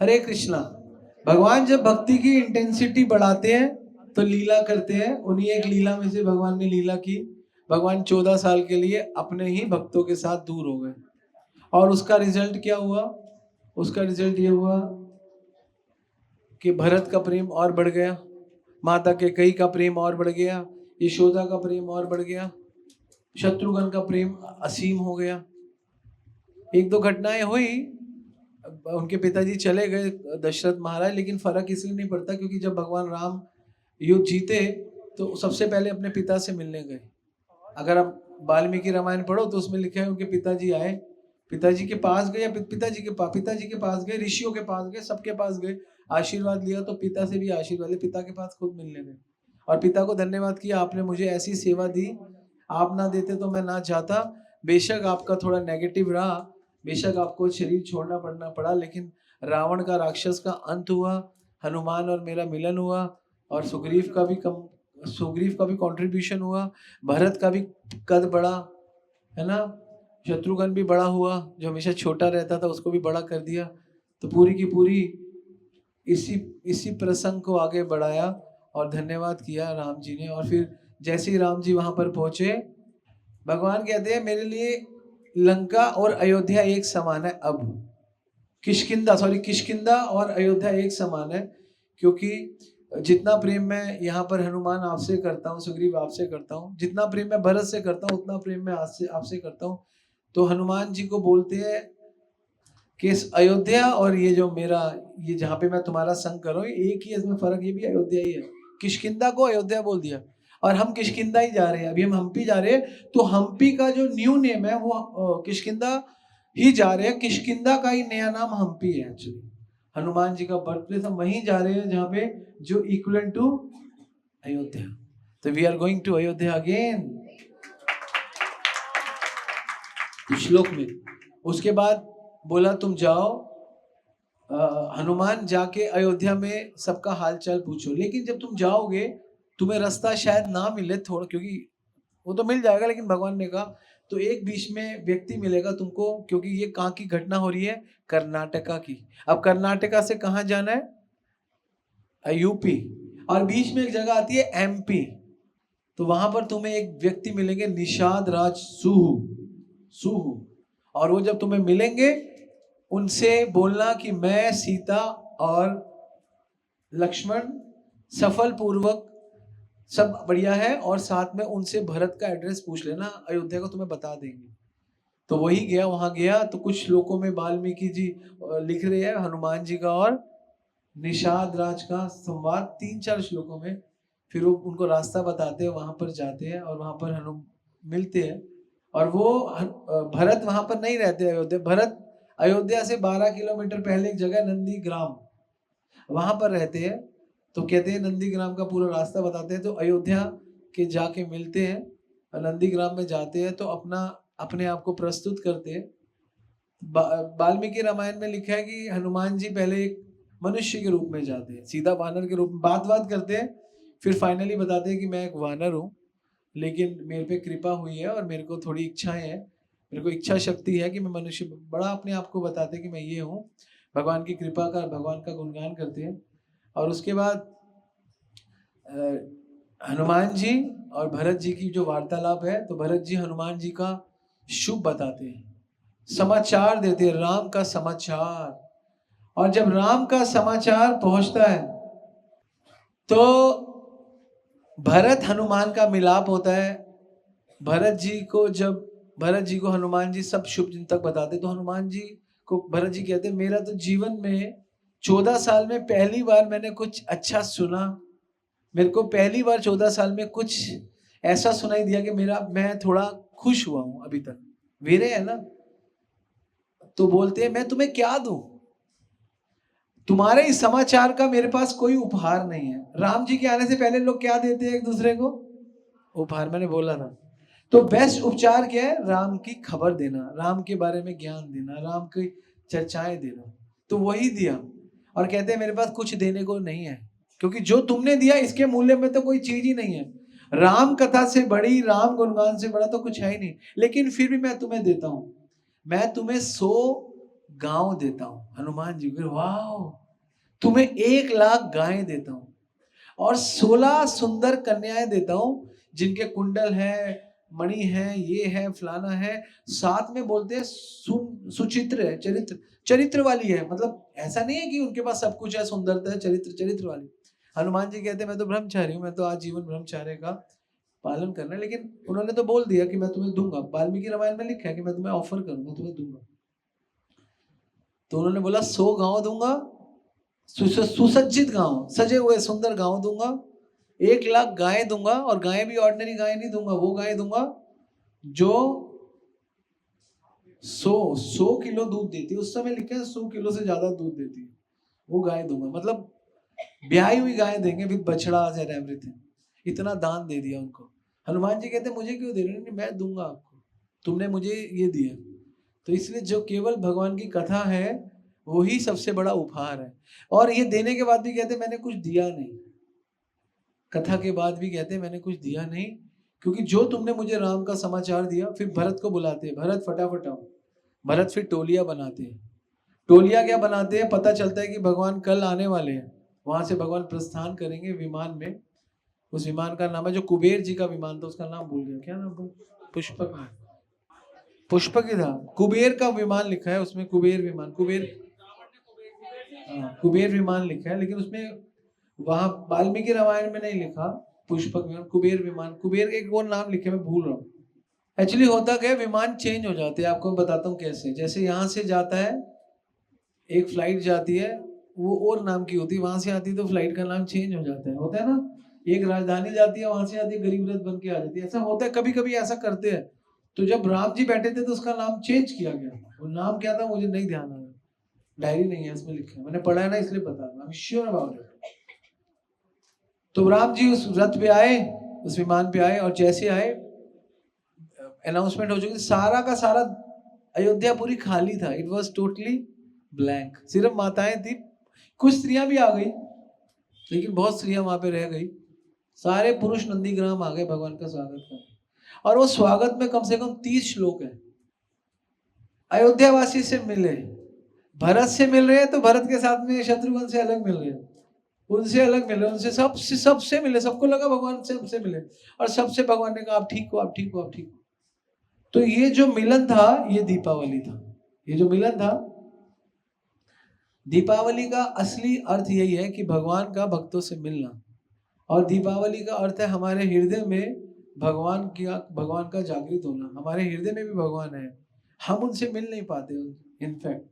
हरे कृष्णा। भगवान जब भक्ति की इंटेंसिटी बढ़ाते हैं तो लीला करते हैं। उन्हीं एक लीला में से भगवान ने लीला की। भगवान 14 साल के लिए अपने ही भक्तों के साथ दूर हो गए और उसका रिजल्ट क्या हुआ? उसका रिजल्ट ये हुआ कि भरत का प्रेम और बढ़ गया, माता के कई का प्रेम और बढ़ गया, यशोदा का प्रेम और बढ़ गया, शत्रुघ्न का प्रेम असीम हो गया। एक दो घटनाएं हुई, उनके पिताजी चले गए दशरथ महाराज, लेकिन फर्क इसलिए नहीं पड़ता क्योंकि जब भगवान राम युद्ध जीते तो सबसे पहले अपने पिता से मिलने गए। अगर आप वाल्मीकि रामायण पढ़ो तो उसमें लिखा है उनके पिताजी आए, पिताजी के पास गए या पिताजी के पास गए, ऋषियों के पास गए, सबके पास गए, आशीर्वाद लिया, तो पिता से भी आशीर्वाद लिया, पिता के पास खुद मिलने गए और पिता को धन्यवाद किया, आपने मुझे ऐसी सेवा दी, आप ना देते तो मैं ना चाहता। बेशक आपका थोड़ा नेगेटिव रहा, बेशक आपको शरीर छोड़ना पड़ना पड़ा, लेकिन रावण का राक्षस का अंत हुआ, हनुमान और मेरा मिलन हुआ और सुग्रीव का भी कंट्रीब्यूशन हुआ, भरत का भी कद बढ़ा, है ना, शत्रुघ्न भी बड़ा हुआ, जो हमेशा छोटा रहता था उसको भी बड़ा कर दिया। तो पूरी की पूरी इसी इसी प्रसंग को आगे बढ़ाया और धन्यवाद किया राम जी ने। और फिर जैसे ही राम जी वहां पर पहुंचे, भगवान कहते हैं मेरे लिए लंका और अयोध्या एक समान है। अब किष्किंधा और अयोध्या एक समान है, क्योंकि जितना प्रेम मैं यहाँ पर हनुमान आपसे करता हूँ, सुग्रीव आपसे करता हूँ, जितना प्रेम मैं भरत से करता हूँ उतना प्रेम मैं आपसे करता हूँ। तो हनुमान जी को बोलते हैं कि इस अयोध्या और ये जो मेरा, ये जहाँ पे मैं तुम्हारा संग कर रहा हूँ, एक ही है, इसमें फर्क ये भी अयोध्या ही है। किष्किंधा को अयोध्या बोल दिया और हम किष्किंधा ही जा रहे हैं। अभी हम हम्पी जा रहे हैं, तो हम्पी का जो न्यू नेम है वो किष्किंधा ही जा रहे हैं। किष्किंधा का ही नया नाम हम्पी है एक्चुअली। हनुमान जी का बर्थ प्लेस, हम वहीं जा रहे हैं जहाँ पे जो इक्वल टू अयोध्या। तो we are going to Ayodhya again श्लोक में। उसके बाद बोला तुम जाओ, हनुमान जाके अयोध्या में सबका हालचाल पूछो, लेकिन जब तुम जाओगे तुम्हें रास्ता शायद ना मिले थोड़ा, क्योंकि वो तो मिल जाएगा, लेकिन भगवान ने कहा तो एक बीच में व्यक्ति मिलेगा तुमको, क्योंकि ये कहाँ की घटना हो रही है? कर्नाटका की। अब कर्नाटका से कहाँ जाना है? यूपी। और बीच में एक जगह आती है एमपी, तो वहां पर तुम्हें एक व्यक्ति मिलेंगे, निषाद राज सूहू। और वो जब तुम्हें मिलेंगे उनसे बोलना कि मैं सीता और लक्ष्मण सफल पूर्वक सब बढ़िया है, और साथ में उनसे भरत का एड्रेस पूछ लेना, अयोध्या को तुम्हें बता देंगे। तो वही गया, वहां गया तो कुछ श्लोकों में वाल्मीकि जी लिख रहे हैं हनुमान जी का और निषाद राज का संवाद 3-4 श्लोकों में। फिर वो उनको रास्ता बताते हैं, वहां पर जाते हैं और वहां पर हनु मिलते हैं। और वो भरत वहां पर नहीं रहते अयोध्या, भरत अयोध्या से 12 किलोमीटर पहले एक जगह नंदीग्राम, वहां पर रहते हैं। तो कहते हैं नंदीग्राम का पूरा रास्ता बताते हैं, तो अयोध्या के जाके मिलते हैं, नंदीग्राम में जाते हैं तो अपने आप को प्रस्तुत करते हैं। वाल्मीकि रामायण में लिखा है कि हनुमान जी पहले एक मनुष्य के रूप में जाते हैं, सीधा वानर के रूप में बात करते हैं, फिर फाइनली बताते हैं कि मैं एक वानर हूँ, लेकिन मेरे पे कृपा हुई है और मेरे को थोड़ी इच्छाएं हैं, मेरे को इच्छा शक्ति है कि मैं मनुष्य, बड़ा अपने आप को बताते हैं कि मैं ये हूँ। भगवान की कृपा का, भगवान का गुणगान करते हैं। और उसके बाद हनुमान जी और भरत जी की जो वार्तालाप है, तो भरत जी हनुमान जी का शुभ बताते हैं, समाचार देते हैं, राम का समाचार। और जब राम का समाचार पहुंचता है तो भरत हनुमान का मिलाप होता है। भरत जी को हनुमान जी सब शुभ दिन तक बताते, तो हनुमान जी को भरत जी कहते हैं मेरा तो जीवन में 14 साल में पहली बार मैंने कुछ अच्छा सुना, मेरे को पहली बार 14 साल में कुछ ऐसा सुनाई दिया कि मैं थोड़ा खुश हुआ हूं अभी तक। वीरे है ना, तो बोलते हैं मैं तुम्हें क्या दूं, तुम्हारे इस समाचार का मेरे पास कोई उपहार नहीं है। राम जी के आने से पहले लोग क्या देते हैं एक दूसरे को? उपहार, मैंने बोला था। तो बेस्ट उपचार क्या है? राम की खबर देना, राम के बारे में ज्ञान देना, राम की चर्चाएं देना। तो वही दिया और कहते हैं मेरे पास कुछ देने को नहीं है, क्योंकि जो तुमने दिया इसके मूल्य में तो कोई चीज ही नहीं है। राम कथा से बड़ी, राम गुणगान से बड़ा तो कुछ है ही नहीं, लेकिन फिर भी मैं तुम्हें देता हूं। मैं तुम्हें 100 गांव देता हूं। हनुमान जी को, वाह, तुम्हें 1 लाख गायें देता हूं और 16 सुंदर कन्याएं देता हूं जिनके कुंडल है, मणि है, ये है, फलाना है। साथ में बोलते हैं सुचित्र है, चरित्र वाली है। मतलब ऐसा नहीं है कि उनके पास सब कुछ है, सुंदरता है, चरित्र वाली। हनुमान जी कहते हैं मैं तो ब्रह्मचारी हूँ, मैं तो आजीवन ब्रह्मचार्य का पालन करना है, लेकिन उन्होंने तो बोल दिया कि मैं तुम्हें दूंगा। वाल्मीकि रामायण में लिखा है कि मैं तुम्हें ऑफर करूंगा, तुम्हें दूंगा। तो उन्होंने बोला 100 गांव दूंगा, सुसज्जित गांव, सजे हुए सुंदर गांव दूंगा, 1 लाख गायें दूंगा, और गायें भी ऑर्डिनरी गायें नहीं दूंगा, वो गायें दूंगा जो 100 किलो दूध देती है। उस समय लिखा है 100 किलो से ज्यादा दूध देती है, वो गाय दूंगा। मतलब ब्याही हुई गायें देंगे विद बछड़ा एंड एवरीथिंग। इतना दान दे दिया उनको। हनुमान जी कहते मुझे क्यों दे रहे? नहीं, मैं दूंगा आपको, तुमने मुझे ये दिया। तो इसलिए जो केवल भगवान की कथा है वही सबसे बड़ा उपहार है। और ये देने के बाद भी कहते मैंने कुछ दिया नहीं, कथा के बाद भी कहते मैंने कुछ दिया नहीं, क्योंकि जो तुमने मुझे राम का समाचार दिया। फिर भरत को बुलाते हैं, भरत फटाफट आओ। भरत फिर टोलियां बनाते हैं। टोलियां क्या बनाते हैं? पता चलता है कि भगवान कल आने वाले हैं। वहां से भगवान प्रस्थान करेंगे विमान में। उस विमान का नाम है, जो कुबेर जी का विमान था उसका नाम भूल गया, क्या नाम था? पुष्पक ही था। कुबेर का विमान लिखा है उसमें, कुबेर विमान, कुबेर विमान लिखा है, लेकिन उसमें वहां वाल्मीकि रामायण में नहीं लिखा पुष्पक विमान, कुबेर विमान। कुबेर के एक और नाम लिखे, मैं भूल रहा हूँ। एक्चुअली होता क्या है, विमान चेंज हो जाते हैं। आपको मैं बताता हूँ कैसे। जैसे यहाँ से जाता है एक फ्लाइट जाती है, वो और नाम की होती है, वहां से आती है तो फ्लाइट का नाम चेंज हो जाता है, होता है ना। एक राजधानी जाती है, वहां से आती है गरीब रथ बन के आ जाती है, ऐसा होता है। कभी कभी ऐसा करते हैं। तो जब राम जी बैठे थे तो उसका नाम चेंज किया गया। वो नाम क्या था मुझे नहीं ध्यान आ रहा, डायरी नहीं है इसमें लिखा है, मैंने पढ़ा है ना इसलिए बता रहा हूं, श्योर अबाउट इट। तो राम जी उस रथ पे आए, उस विमान पे आए, और जैसे आए अनाउंसमेंट हो चुकी थी, सारा का सारा अयोध्या पूरी खाली था। इट वॉज टोटली ब्लैंक, सिर्फ माताएं थी, कुछ स्त्रियां भी आ गई, लेकिन बहुत स्त्रियां वहां पे रह गई। सारे पुरुष नंदीग्राम आ गए भगवान का स्वागत करने। और वो स्वागत में कम से कम 30 श्लोक है। अयोध्यावासी से मिले, भरत से मिल रहे हैं तो भरत के साथ में शत्रुघ्न से अलग मिल रहे हैं, उनसे अलग मिले, उनसे सबसे मिले। सबको लगा भगवान से सबसे मिले, और सबसे भगवान ने कहा आप ठीक हो, आप ठीक हो, आप ठीक हो। तो ये जो मिलन था ये दीपावली था। ये जो मिलन था, दीपावली का असली अर्थ यही है कि भगवान का भक्तों से मिलना। और दीपावली का अर्थ है हमारे हृदय में भगवान का जागृत होना। हमारे हृदय में भी भगवान है, हम उनसे मिल नहीं पाते इनफैक्ट।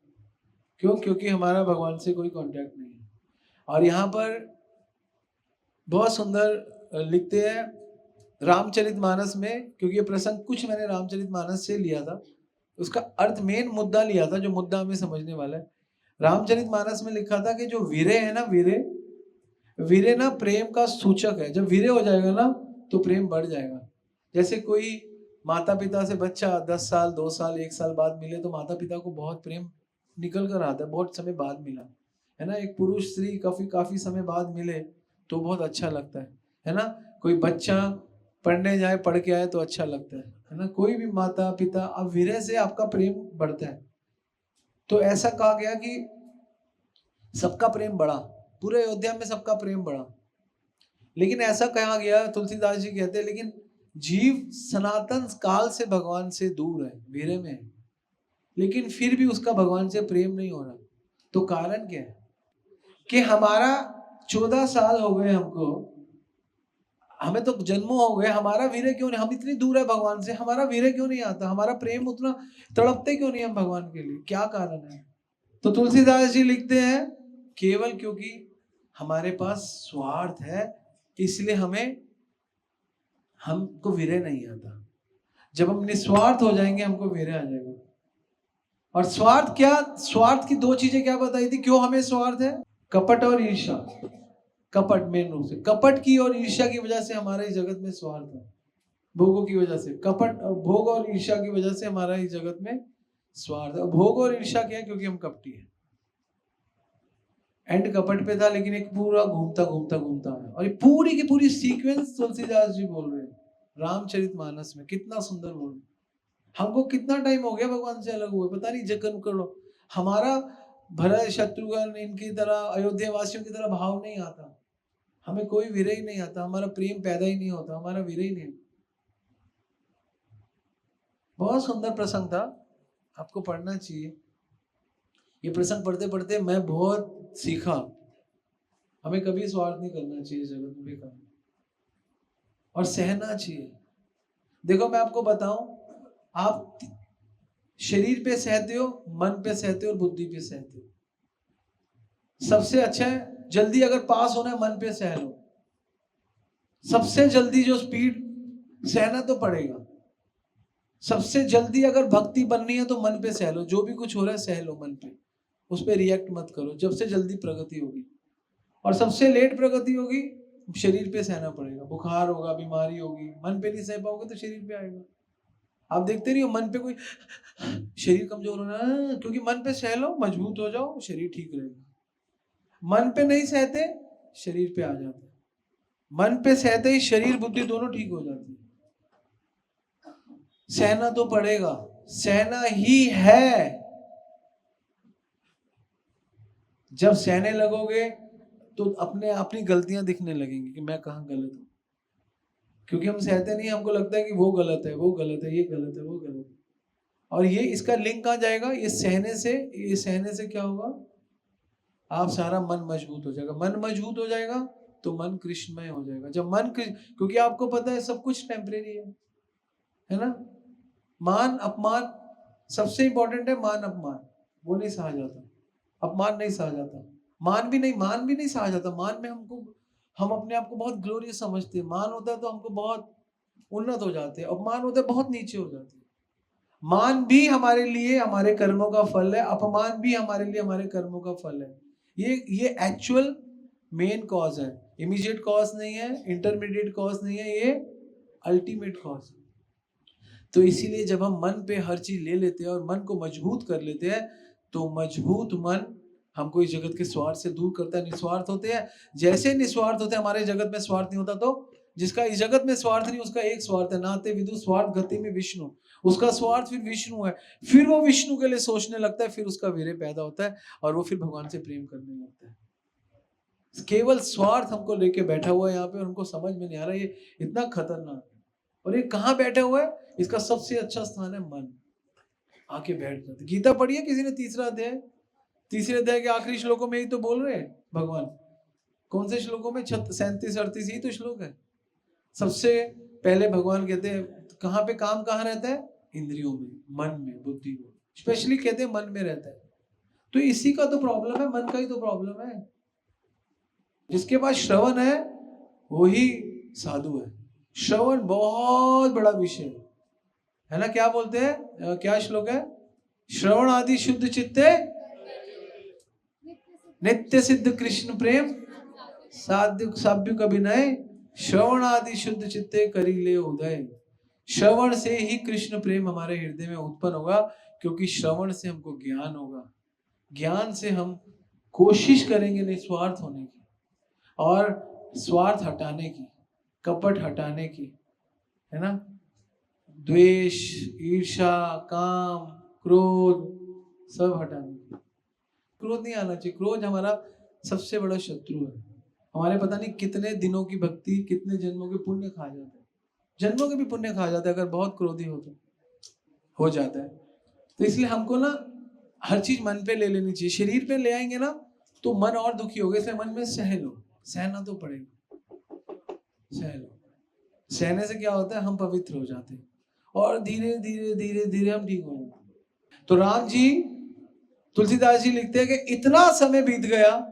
क्यों? क्योंकि हमारा भगवान से कोई कांटेक्ट नहीं है। और यहाँ पर बहुत सुंदर लिखते हैं रामचरितमानस में, क्योंकि ये प्रसंग कुछ मैंने रामचरितमानस से लिया था, उसका अर्थ मेन मुद्दा लिया था, जो मुद्दा हमें समझने वाला है। रामचरितमानस में लिखा था कि जो वीरे है ना, वीरे ना प्रेम का सूचक है। जब वीरे हो जाएगा ना तो प्रेम बढ़ जाएगा। जैसे कोई माता पिता से बच्चा 10 साल 2 साल 1 साल बाद मिले तो माता पिता को बहुत प्रेम निकल कर आता है, बहुत समय बाद मिला है ना। एक पुरुष स्त्री काफी समय बाद मिले तो बहुत अच्छा लगता है ना। कोई बच्चा पढ़ने जाए, पढ़ के आए तो अच्छा लगता है ना। कोई भी माता पिता, अब वीरे से आपका प्रेम बढ़ता है। तो ऐसा कहा गया कि सबका प्रेम बढ़ा, पूरे अयोध्या में सबका प्रेम बढ़ा। लेकिन ऐसा कहा गया, तुलसीदास जी कहते हैं, लेकिन जीव सनातन काल से भगवान से दूर है, वीरे में है, लेकिन फिर भी उसका भगवान से प्रेम नहीं हो रहा। तो कारण क्या है कि हमारा 14 साल हो गए हमको, हमें तो जन्मों हो गए, हमारा वीरे क्यों नहीं? हम इतनी दूर है भगवान से, हमारा वीरे क्यों नहीं आता? हमारा प्रेम उतना तड़पते क्यों नहीं हम भगवान के लिए? क्या कारण है? तो तुलसीदास जी लिखते हैं केवल क्योंकि हमारे पास स्वार्थ है, इसलिए हमको विरह नहीं आता। जब हम निस्वार्थ हो जाएंगे हमको विरह आ जाएगा। और स्वार्थ क्या? स्वार्थ की 2 चीजें क्या बताई थी, क्यों हमें स्वार्थ है? कपट और ईर्ष्या। कपट, मेन रूप से कपट की और ईर्ष्या की वजह से हमारे इस जगत में स्वार्थ है। भोगों की वजह से, कपट, भोग और ईर्ष्या की वजह से हमारा इस जगत में स्वार्थ है। भोग और ईर्ष्या क्या है? क्योंकि हम कपटी है। एंड कपट पे था, लेकिन एक पूरा घूमता है। और ये पूरी की पूरी सीक्वेंस तुलसीदास जी बोल रहे हैं रामचरितमानस में। कितना सुंदर बोल रहे। हमको कितना टाइम हो गया भगवान से अलग हुए, पता नहीं, जगन करो। हमारा भरत शत्रुघ्न इनकी तरह अयोध्या वासियों की तरह भाव नहीं आता, हमें कोई विरह ही नहीं आता, हमारा प्रेम पैदा ही नहीं होता, हमारा विरह ही नहीं। बहुत सुंदर प्रसंग था, आपको पढ़ना चाहिए। ये प्रसंग पढ़ते पढ़ते मैं बहुत सीखा, हमें कभी स्वार्थ नहीं करना चाहिए जगत में बेकार, और सहना चाहिए। देखो मैं आपको बताऊं, आप शरीर पे सहते हो, मन पे सहते हो और बुद्धि पे सहते हो। सबसे अच्छा है जल्दी अगर पास होना है मन पे सह लो, सबसे जल्दी जो स्पीड, सहना तो पड़ेगा। सबसे जल्दी अगर भक्ति बननी है तो मन पे सह लो, जो भी कुछ हो रहा है सह लो मन पे, उस पर रिएक्ट मत करो, जब से जल्दी प्रगति होगी। और सबसे लेट प्रगति होगी, शरीर पे सहना पड़ेगा, बुखार होगा, बीमारी होगी, मन पे नहीं सह पाओगे तो शरीर पे आएगा। आप देखते नहीं हो मन पे कोई शरीर कमजोर होना, क्योंकि मन पे सह लो, मजबूत हो जाओ, शरीर ठीक रहेगा। मन पे नहीं सहते, शरीर पे आ जाते, मन पे सहते ही शरीर बुद्धि दोनों ठीक हो जाती है। सहना तो पड़ेगा, सहना ही है। जब सहने लगोगे तो अपने अपनी गलतियां दिखने लगेंगी कि मैं कहाँ गलत हूं, क्योंकि हम सहते नहीं, हमको लगता है कि वो गलत है, वो गलत है, ये गलत है, वो गलत है। और ये इसका लिंक कहाँ जाएगा, ये सहने से क्या होगा, आप सारा मन मजबूत हो जाएगा। मन मजबूत हो जाएगा तो मन कृष्णमय हो जाएगा। जब मन, क्योंकि आपको पता है सब कुछ टेम्परेरी है ना। मान अपमान सबसे इंपॉर्टेंट है, मान अपमान वो नहीं सहा जाता, अपमान नहीं सहा जाता, मान भी नहीं सहा जाता। मान में हम अपने आप को बहुत ग्लोरियस समझते हैं, मान होता है तो हमको बहुत उन्नत हो जाते हैं, अपमान होता है बहुत नीचे हो जाते हैं। मान भी हमारे लिए हमारे कर्मों का फल है, अपमान भी हमारे लिए हमारे कर्मों का फल है। ये एक्चुअल मेन कॉज है, इमीडिएट कॉज नहीं है, इंटरमीडिएट कॉज नहीं है, ये अल्टीमेट कॉज है। तो इसीलिए जब हम मन पे हर चीज ले लेते हैं और मन को मजबूत कर लेते हैं, तो मजबूत मन हमको इस जगत के स्वार्थ से दूर करता है, निस्वार्थ होते हैं। जैसे निस्वार्थ होते हैं, हमारे जगत में स्वार्थ नहीं होता, तो जिसका इस जगत में स्वार्थ नहीं, उसका एक स्वार्थ है, नाते विदु स्वार्थ गति में विष्णु, उसका स्वार्थ फिर विष्णु है। फिर वो विष्णु के लिए सोचने लगता है, फिर उसका वीर्य पैदा होता है और वो फिर भगवान से प्रेम करने लगता है। केवल स्वार्थ हमको लेके बैठा हुआ है यहाँ पे और हमको समझ में नहीं आ रहा, ये इतना खतरनाक है। और ये कहाँ बैठा हुआ है, इसका सबसे अच्छा स्थान है मन। आके बैठ जाते। गीता पढ़ी है किसी ने? तीसरे अध्याय के आखिरी श्लोकों में ही तो बोल रहे हैं भगवान। कौन से श्लोकों में? 37-38 ही तो श्लोक है। सबसे पहले भगवान कहते हैं कहाँ पे काम कहाँ रहता है? इंद्रियों में, मन में, बुद्धि में, स्पेशली कहते हैं मन में रहता है। तो इसी का तो प्रॉब्लम है, मन का ही तो प्रॉब्लम है। जिसके पास श्रवण है वही साधु है। श्रवण बहुत बड़ा विषय है ना। क्या बोलते हैं, क्या श्लोक है? श्रवण आदि शुद्ध चित्ते नित्य सिद्ध कृष्ण प्रेम साध्य सभ्य कभिनय, श्रवण आदि शुद्ध चित्ते करी ले उदय। श्रवण से ही कृष्ण प्रेम हमारे हृदय में उत्पन्न होगा, क्योंकि श्रवण से हमको ज्ञान होगा। ज्ञान से हम कोशिश करेंगे निस्वार्थ होने की और स्वार्थ हटाने की, कपट हटाने की, है ना। द्वेष, ईर्ष्या, काम, क्रोध सब हटाने की। क्रोध नहीं आना चाहिए, क्रोध हमारा सबसे बड़ा शत्रु है। हमारे पता नहीं कितने दिनों की भक्ति, कितने जन्मों के पुण्य खा जाता है, जन्मों के भी पुण्य खा जाता है अगर बहुत क्रोधी हो जाता है। तो इसलिए हमको ना हर चीज मन पे ले लेनी चाहिए। शरीर पे ले आएंगे ना तो मन और दुखी हो गए, इसलिए मन में सह लो, सहना तो पड़ेगा, सह लो। सहने से क्या होता है, हम पवित्र हो जाते हैं और धीरे धीरे धीरे धीरे हम ठीक हो जाते हैं। तो राम जी, तुलसीदास जी लिखते हैं कि इतना समय बीत गया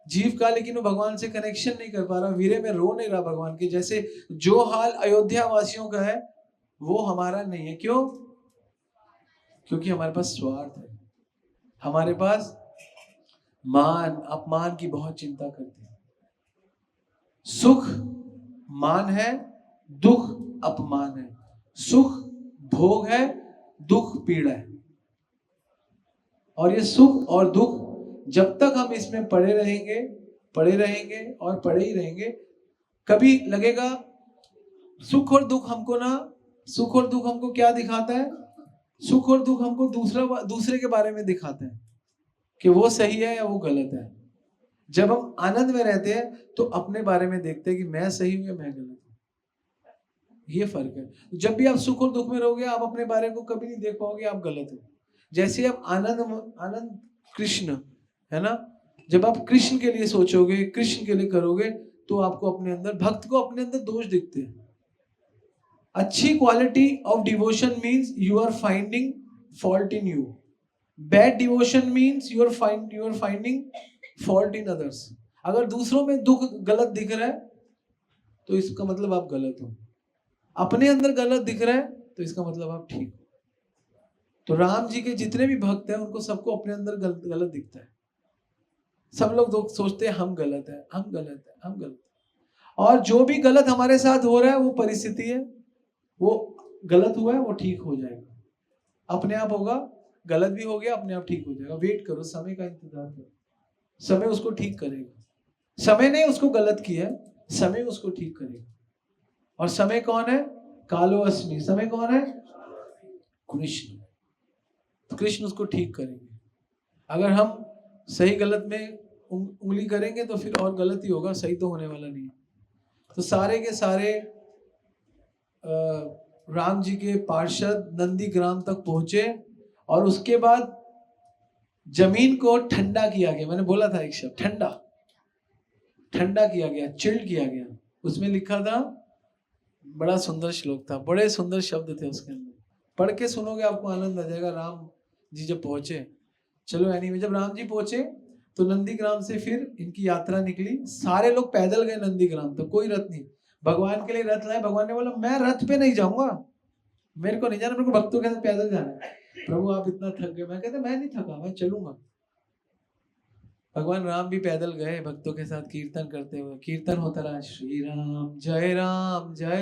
जीव का, लेकिन वो भगवान से कनेक्शन नहीं कर पा रहा, वीरे में रो नहीं रहा भगवान के। जैसे जो हाल अयोध्या वासियों का है वो हमारा नहीं है। क्यों? क्योंकि हमारे पास स्वार्थ है, हमारे पास मान अपमान की बहुत चिंता करते हैं। सुख मान है, दुख अपमान है। सुख भोग है, दुख पीड़ा है। और ये सुख और दुख जब तक हम इसमें पड़े रहेंगे और पड़े ही रहेंगे, कभी लगेगा सुख और दुख हमको क्या दिखाता है? सुख और दुख हमको दूसरे के बारे में दिखाते हैं। कि वो सही है या वो गलत है। जब हम आनंद में रहते हैं तो अपने बारे में देखते हैं कि मैं सही हूं या मैं गलत हूं। ये फर्क है। जब भी आप सुख और दुख में रहोगे आप अपने बारे को कभी नहीं देख पाओगे आप गलत हो। जैसे आप आनंद आनंद कृष्ण है ना, जब आप कृष्ण के लिए सोचोगे, कृष्ण के लिए करोगे, तो आपको अपने अंदर, भक्त को अपने अंदर दोष दिखते हैं। अच्छी quality of devotion means you are finding fault in you. Bad devotion means you are finding fault in others. अगर दूसरों में दुख गलत दिख रहा है तो इसका मतलब आप गलत हो। अपने अंदर गलत दिख रहा है तो इसका मतलब आप ठीक हो। तो राम जी के जितने भी भक्त हैं उनको सबको अपने अंदर गलत गलत दिखता है। सब लोग सोचते हैं हम गलत है, हम गलत है, हम गलत है। और जो भी गलत हमारे साथ हो रहा है वो परिस्थिति है, वो गलत हुआ है, वो ठीक हो जाएगा, अपने आप होगा। गलत भी हो गया, अपने आप ठीक हो जाएगा। वेट करो, समय का इंतजार करो, समय उसको ठीक करेगा। समय ने उसको गलत किया है, समय उसको ठीक करेगा। और समय कौन है? कालो अस्मि। समय कौन है? कृष्ण। तो कृष्ण उसको ठीक करेंगे। अगर हम सही गलत में उंगली करेंगे तो फिर और गलत ही होगा, सही तो होने वाला नहीं है। तो सारे के सारे राम जी के पार्षद नंदी ग्राम तक पहुंचे और उसके बाद जमीन को ठंडा किया गया। मैंने बोला था एक शब्द, ठंडा। ठंडा किया गया, चिल्ड किया गया। उसमें लिखा था, बड़ा सुंदर श्लोक था, बड़े सुंदर शब्द थे उसके अंदर। पढ़ के सुनोगे आपको आनंद आ जाएगा। राम जी जब पहुंचे, चलो एनीवे, जब राम जी पहुंचे तो नंदीग्राम से फिर इनकी यात्रा निकली। सारे लोग पैदल गए नंदीग्राम तक, कोई रथ नहीं। भगवान के लिए रथ लाए। भगवान ने बोला मैं रथ पे नहीं जाऊंगा, मेरे को नहीं जाना, मेरे को भक्तों के साथ पैदल जाना है। प्रभु आप इतना थक गए। मैं कहते मैं नहीं थका, मैं चलूंगा। भगवान राम भी पैदल गए भक्तों के साथ कीर्तन करते हुए। कीर्तन होता रहा, श्री राम जय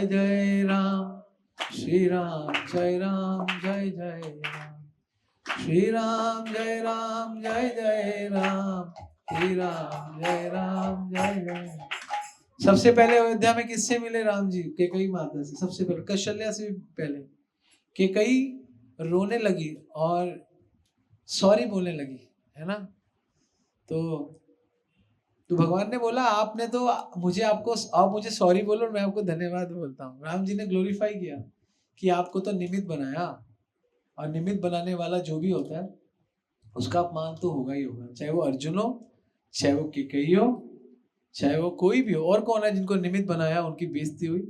जय राम, श्री राम जय जय राम, श्री राम जय जय राम, श्री राम जय जय। सबसे पहले अयोध्या में किससे मिले राम जी? कैकेयी माता से। सबसे पहले कौशल्या से भी पहले। कैकेयी रोने लगी और सॉरी बोलने लगी, है ना। तो भगवान ने बोला आपने तो मुझे, आपको आप मुझे सॉरी बोलो, मैं आपको धन्यवाद बोलता हूँ। राम जी ने ग्लोरीफाई किया कि आपको तो निमित्त बनाया, और निमित्त बनाने वाला जो भी होता है उसका अपमान तो होगा ही होगा, चाहे वो अर्जुन हो, चाहे वो कैकेयी हो, चाहे वो कोई भी हो। और कौन है जिनको निमित्त बनाया उनकी बेइज्जती हुई?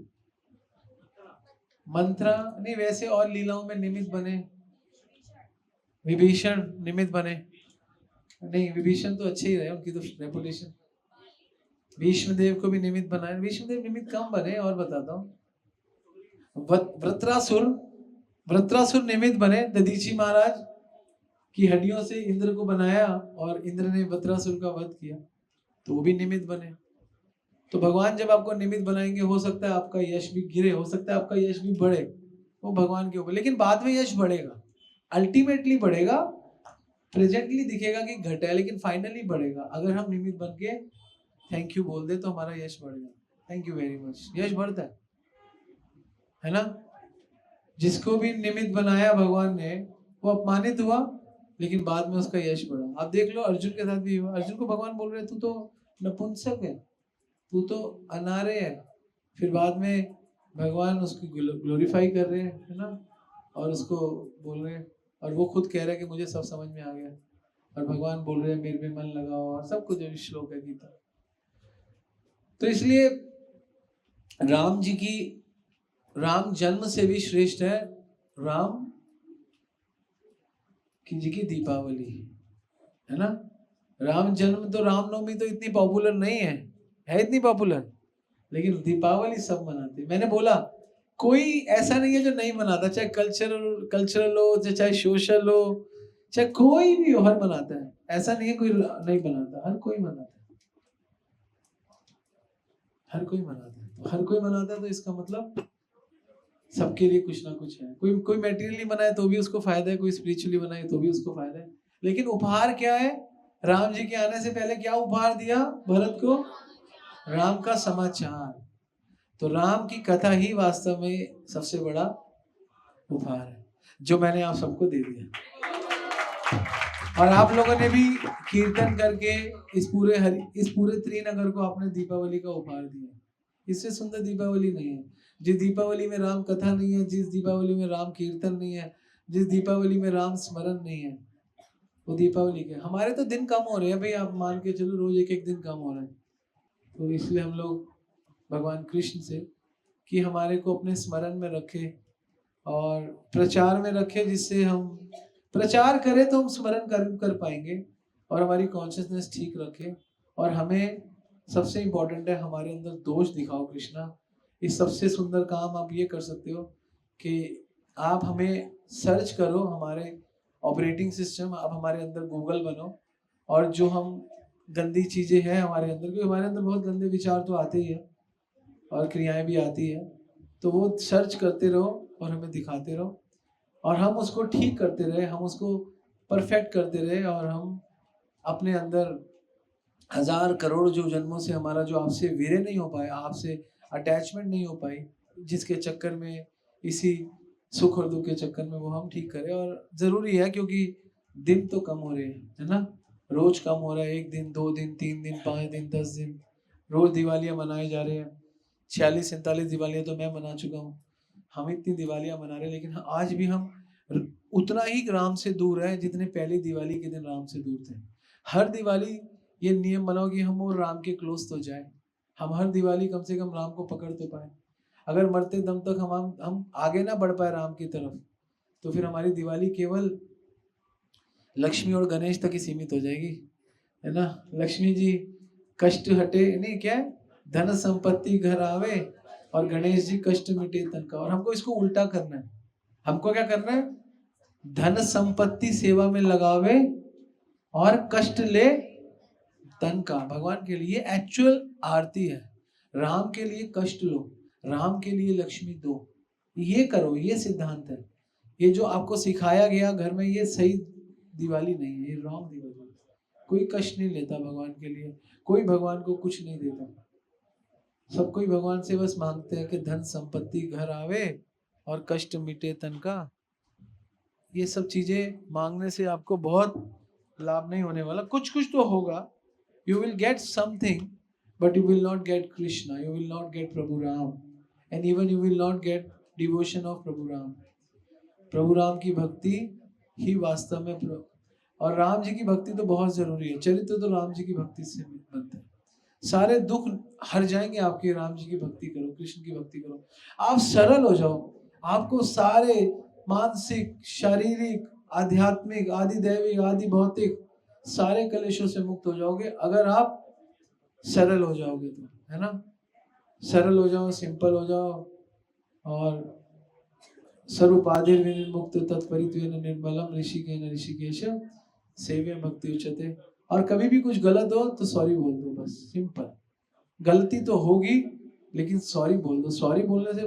मंत्रा नहीं, वैसे और लीलाओं में निमित्त बने। विभीषण निमित्त बने नहीं, विभीषण तो अच्छे ही रहे, उनकी तो रेपुटेशन। भीष्मदेव को भी निमित्त बनाया। भीष्मदेव निमित्त कम बने, और बताता हूँ। वृत्रासुर निमित्त बने। दधीची महाराज की हड्डियों से इंद्र को बनाया और इंद्र ने वृत्रासुर का वध किया, तो वो भी निमित्त बने। तो भगवान जब आपको निमित्त बनाएंगे, हो सकता है आपका यश भी गिरे, हो सकता है आपका यश भी बढ़े, वो भगवान के ऊपर। लेकिन बाद में यश बढ़ेगा, अल्टीमेटली बढ़ेगा। प्रेजेंटली दिखेगा कि घटा है, लेकिन फाइनली बढ़ेगा। अगर हम निमित्त बन के थैंक यू बोल दे तो हमारा यश बढ़ेगा। थैंक यू वेरी मच, यश बढ़ता है ना। जिसको भी निमित्त बनाया भगवान ने, वो अपमानित हुआ, लेकिन बाद में उसका यश बढ़ा। आप देख लो अर्जुन के साथ भी हुआ। अर्जुन को भगवान बोल रहे तू तो नपुंसक है, तू तो अनारे है। फिर बाद में भगवान उसकी ग्लोरीफाई कर रहे हैं, है ना, और उसको बोल रहे हैं, और वो खुद कह रहा है कि मुझे सब समझ में आ गया। और भगवान बोल रहे हैं मेरे में मन लगाओ, और सब कुछ जो श्लोक है गीता। तो इसलिए राम जी की, राम जन्म से भी श्रेष्ठ है राम की जी की दीपावली, है ना। राम जन्म तो, रामनवमी तो इतनी पॉपुलर नहीं है इतनी पॉपुलर, लेकिन दीपावली सब मनाते हैं। मैंने बोला कोई ऐसा नहीं है जो नहीं मनाता, चाहे कल्चरल हो, चाहे सोशल हो, चाहे कोई भी हो, हर मनाता है। ऐसा नहीं है कोई नहीं मनाता, हर कोई मनाता है, हर कोई मनाता है। तो हर कोई मनाता है तो इसका मतलब सबके लिए कुछ ना कुछ है। कोई मेटीरियली बनाए तो भी उसको फायदा है, कोई स्पिरिचुअली बनाए तो भी उसको फायदा है। लेकिन उपहार क्या है? राम जी के आने से पहले क्या उपहार दिया भरत को? राम का समाचार। तो राम की कथा ही वास्तव में सबसे बड़ा उपहार है, जो मैंने आप सबको दे दिया। और आप लोगों ने भी कीर्तन करके इस पूरे त्रिनगर को आपने दीपावली का उपहार दिया। इससे सुंदर दीपावली नहीं है। जिस दीपावली में राम कथा नहीं है, जिस दीपावली में राम कीर्तन नहीं है, जिस दीपावली में राम स्मरण नहीं है, वो दीपावली के हमारे तो दिन कम हो रहे हैं भाई, आप मान के चलो रोज एक एक दिन कम हो रहा है। तो इसलिए हम लोग भगवान कृष्ण से कि हमारे को अपने स्मरण में रखे और प्रचार में रखे, जिससे हम प्रचार करें तो हम स्मरण कर पाएंगे और हमारी कॉन्शियसनेस ठीक रखे। और हमें सबसे इम्पोर्टेंट है हमारे अंदर दोष दिखाओ कृष्णा। इस सबसे सुंदर काम आप ये कर सकते हो कि आप हमें सर्च करो, हमारे ऑपरेटिंग सिस्टम, आप हमारे अंदर गूगल बनो और जो हम गंदी चीज़ें हैं हमारे अंदर, क्योंकि हमारे अंदर बहुत गंदे विचार तो आते ही है और क्रियाएं भी आती है, तो वो सर्च करते रहो और हमें दिखाते रहो और हम उसको ठीक करते रहे, हम उसको परफेक्ट करते रहे और हम अपने अंदर हजार करोड़ जो जन्मों से हमारा जो आपसे विरह नहीं हो पाया, आपसे अटैचमेंट नहीं हो पाई, जिसके चक्कर में इसी सुख और दुख के चक्कर में, वो हम ठीक करें। और ज़रूरी है क्योंकि दिन तो कम हो रहे हैं, है ना, रोज कम हो रहा है, 1 दिन 2 दिन 3 दिन 5 दिन 10 दिन, रोज दिवालियाँ मनाए जा रहे हैं। 46-47 दिवालियाँ तो मैं मना चुका हूँ, हम इतनी दिवालियाँ मना रहे हैं, लेकिन आज भी हम उतना ही राम से दूर है जितने पहली दिवाली के दिन राम से दूर थे। हर दिवाली ये नियम बनाओ कि हम और राम के क्लोज तो जाए, हम हर दिवाली कम से कम राम को पकड़ तो पाए। अगर मरते दम तक हम आगे ना बढ़ पाए राम की तरफ, तो फिर हमारी दिवाली केवल लक्ष्मी और गणेश तक ही सीमित हो जाएगी, है ना। लक्ष्मी जी कष्ट हटे नहीं, क्या है, धन संपत्ति घर आवे, और गणेश जी कष्ट मिटे तन का। और हमको इसको उल्टा करना है, हमको क्या करना है, धन संपत्ति सेवा में लगावे और कष्ट ले तन का। भगवान के लिए एक्चुअल आरती है, राम के लिए कष्ट लो, राम के लिए लक्ष्मी दो, ये करो, ये सिद्धांत है। ये जो आपको सिखाया गया घर में, ये सही दिवाली नहीं है, ये रॉन्ग दिवाली। कोई कष्ट नहीं लेता भगवान के लिए, कोई भगवान को कुछ नहीं देता, सब कोई भगवान से बस मांगते हैं कि धन संपत्ति घर आवे और कष्ट मिटे तन का। ये सब चीजें मांगने से आपको बहुत लाभ नहीं होने वाला, कुछ कुछ तो होगा, you will get something, but you will not get Krishna, you will not get Prabhu Ram, and even you will not get devotion of Prabhu Ram. प्रभु राम की भक्ति ही वास्तव में और राम जी की भक्ति तो बहुत जरूरी है, चरित्र तो राम जी की भक्ति से बनता है। सारे दुख हर जाएंगे आपके, राम जी की भक्ति करो, कृष्ण की भक्ति करो, आप सरल हो जाओ, आपको सारे मानसिक, शारीरिक, आध्यात्मिक, आदि दैविक, आदि भौतिक सारे कलेशों से मुक्त हो जाओगे अगर आप सरल हो जाओगे तो, है ना। सरल हो जाओ, सिंपल हो जाओ, और सर्वपाधिर विनिर्मुक्त तत्परित्वेन निर्मलम ऋषिकेन ऋषिकेश सेव्य भक्ति उच्यते। और कभी भी कुछ गलत हो तो सॉरी बोल दो, बस सिंपल। गलती तो होगी लेकिन सॉरी बोल दो, सॉरी बोलने से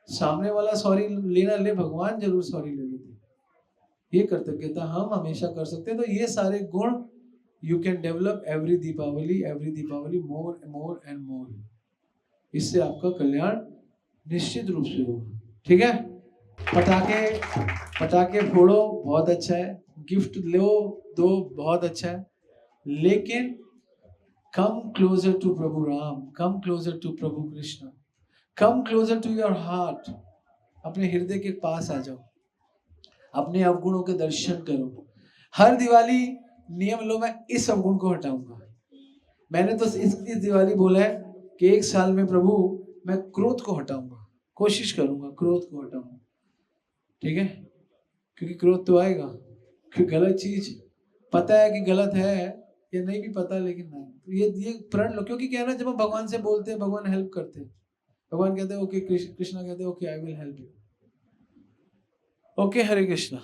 सामने वाला सॉरी लेना ले, भगवान जरूर सॉरी ले लेते। ये कृतज्ञता हम हमेशा कर सकते हैं। तो ये सारे गुण you can develop every Deepavali more and more. इससे आपका कल्याण निश्चित रूप से होगा, ठीक है। पटाखे फोड़ो, बहुत अच्छा है, गिफ्ट लो दो, बहुत अच्छा है, लेकिन come closer to Prabhu Ram, come closer to Prabhu Krishna, come closer to your heart. अपने हृदय के पास आ जाओ, अपने अवगुणों के दर्शन करो। हर दिवाली नियम लो, मैं इस अवगुण को हटाऊंगा। मैंने तो इस दिवाली बोला है कि 1 साल में प्रभु मैं क्रोध को हटाऊंगा, कोशिश करूंगा क्रोध को हटाऊंगा, ठीक है। क्योंकि क्रोध तो आएगा, क्योंकि गलत चीज पता है कि गलत है या नहीं भी पता, लेकिन नहीं, तो ये प्रण लो। क्योंकि क्या है ना, जब हम भगवान से बोलते हैं भगवान हेल्प करते हैं, भगवान कहते हैं ओके, कृष्णा कहते हैं okay I will help you. Okay, Hare Krishna.